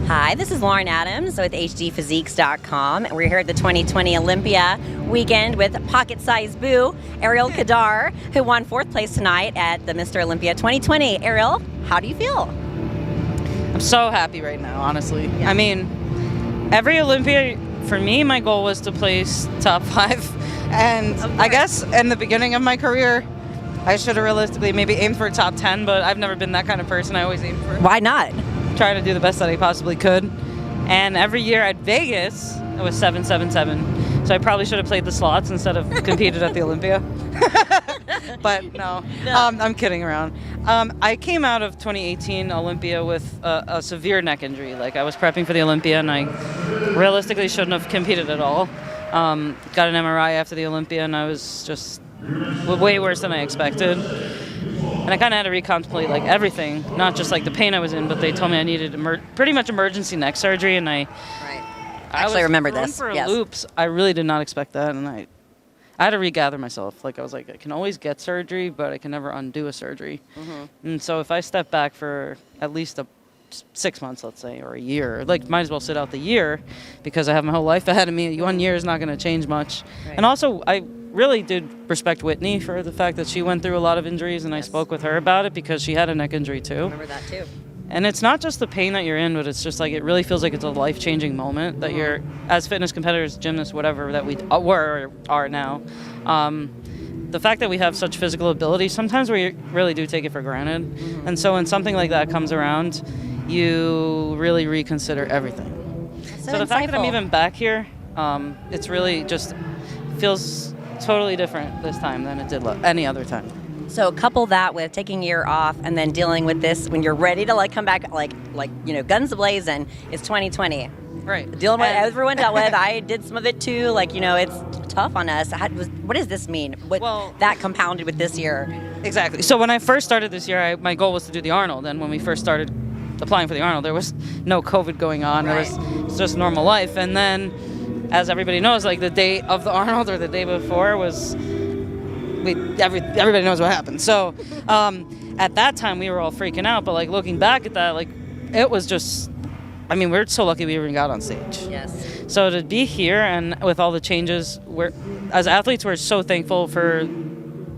Hi, this is Lauren Adams with HDPhysiques.com. We're here at the 2020 Olympia weekend with pocket-sized boo, Ariel Khadr, who won 4th place tonight at the Mr. Olympia 2020. Ariel, how do you feel? I'm so happy right now, honestly. Yeah. I mean, every Olympia, for me, my goal was to place top 5. And I guess in the beginning of my career, I should have realistically maybe aimed for top 10, but I've never been that kind of person. I always aim for Why not? Trying to do the best that I possibly could. And every year at Vegas, it was 777. So I probably should have played the slots instead of competed at the Olympia. But no, I'm kidding around. I came out of 2018 Olympia with a severe neck injury. Like, I was prepping for the Olympia and I realistically shouldn't have competed at all. Got an MRI after the Olympia and I was just way worse than I expected. And I kind of had to recontemplate like everything, not just like the pain I was in, but they told me I needed pretty much emergency neck surgery, and I actually remember this. For loops. I really did not expect that, and I had to regather myself. Like, I was like, I can always get surgery, but I can never undo a surgery. Mm-hmm. And so if I step back for at least 6 months, let's say, or a year, like, might as well sit out the year because I have my whole life ahead of me. 1 year is not going to change much. Right. And also, I really did respect Whitney for the fact that she went through a lot of injuries, and I spoke with her about it because she had a neck injury too. I remember that too. And it's not just the pain that you're in, but it's just like, it really feels like it's a life-changing moment that you're, as fitness competitors, gymnasts, whatever that we were or are now. The fact that we have such physical ability, sometimes we really do take it for granted. Mm-hmm. And so when something like that comes around, you really reconsider everything. So the fact that I'm even back here, it's really just feels totally different this time than it did any other time. So couple that with taking a year off and then dealing with this when you're ready to like come back like guns a-blazing. It's 2020. Right. Dealing with everyone dealt with. I did some of it too. Like, it's tough on us. What does this mean? That compounded with this year. Exactly. So when I first started this year, my goal was to do the Arnold. And when we first started applying for the Arnold, there was no COVID going on. Right. It was just normal life. And then, as everybody knows, like the day of the Arnold or the day before was, everybody knows what happened. So at that time we were all freaking out, but like looking back at that, like it was just, I mean, we're so lucky we even got on stage. Yes. So to be here and with all the changes, as athletes, we're so thankful for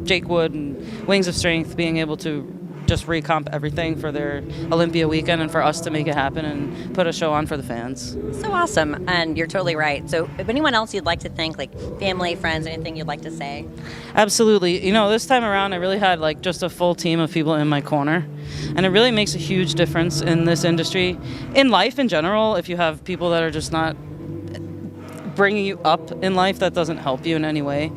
Jake Wood and Wings of Strength being able to just recomp everything for their Olympia weekend and for us to make it happen and put a show on for the fans. So awesome, and you're totally right. So if anyone else you'd like to thank, like family, friends, anything you'd like to say? Absolutely. This time around I really had like just a full team of people in my corner, and it really makes a huge difference in this industry, in life in general. If you have people that are just not bringing you up in life, that doesn't help you in any way.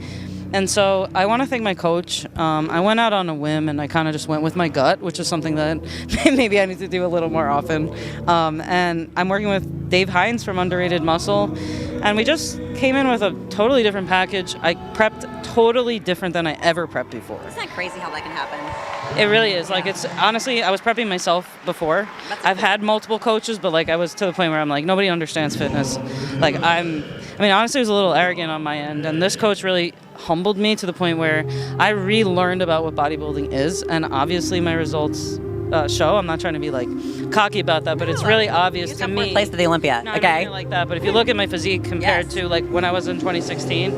And so I want to thank my coach. I went out on a whim and I kind of just went with my gut, which is something that maybe I need to do a little more often. And I'm working with Dave Hines from Underrated Muscle. And we just came in with a totally different package. I prepped totally different than I ever prepped before. Isn't that crazy how that can happen? It really is. Like, it's honestly, I was prepping myself before. I've had multiple coaches, but like I was to the point where I'm like, nobody understands fitness. Like, honestly, it was a little arrogant on my end. And this coach really humbled me to the point where I relearned about what bodybuilding is. And obviously my results show. I'm not trying to be like cocky about that, but it's really obvious to me. Place at the Olympia. No, okay. Not like that. But if you look at my physique compared to like when I was in 2016,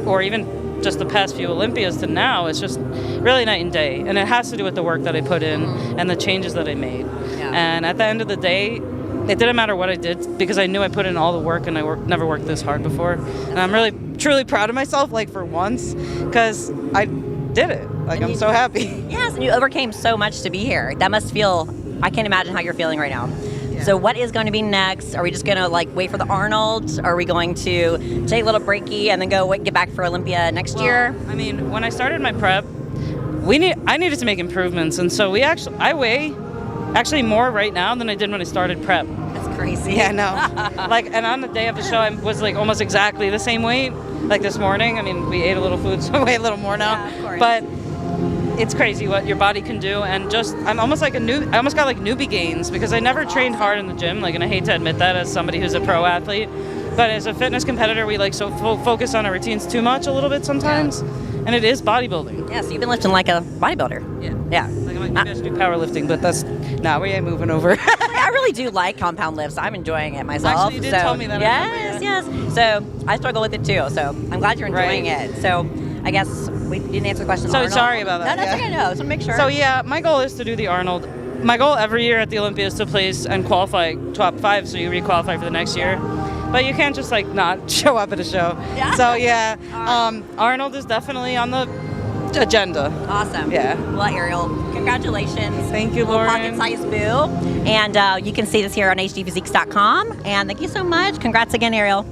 or even just the past few Olympias to now, it's just really night and day. And it has to do with the work that I put in and the changes that I made. Yeah. And at the end of the day, it didn't matter what I did because I knew I put in all the work, and I never worked this hard before. And I'm really, truly proud of myself, like for once, because I did it. Like, I'm so happy. Yes, and you overcame so much to be here. That must feel, I can't imagine how you're feeling right now. Yeah. So what is going to be next? Are we just going to like wait for the Arnold? Are we going to take a little breaky and then get back for Olympia next year? I mean, when I started my prep, I needed to make improvements. And so I weigh actually more right now than I did when I started prep. That's crazy. Yeah, no. And on the day of the show, I was like almost exactly the same weight. Like this morning, I mean, we ate a little food, so I weigh a little more now. Yeah, of course. But it's crazy what your body can do, and I'm almost like I almost got like newbie gains because I never trained hard in the gym. Like, and I hate to admit that as somebody who's a pro athlete, but as a fitness competitor, we like so focus on our routines too much a little bit sometimes. Yeah. And it is bodybuilding. Yeah, so you've been lifting like a bodybuilder. Yeah. Like, I'm like, maybe I should do powerlifting, but that's not where I'm moving over. I really do like compound lifts. I'm enjoying it myself. Actually, you did tell me that. Yes. So I struggle with it too. So I'm glad you're enjoying it. So I guess we didn't answer the question. So Arnold. sorry about that. No, that's okay. No, just want to make sure. So yeah, my goal is to do the Arnold. My goal every year at the Olympia is to place and qualify top 5, so you re-qualify for the next year. But you can't just like not show up at a show. Yeah. So yeah, Arnold is definitely on the agenda. Awesome. Yeah. Well, Ariel, congratulations. Thank you, Little Lauren. Pocket Size Boo. And you can see this here on HDPhysiques.com. And thank you so much. Congrats again, Ariel.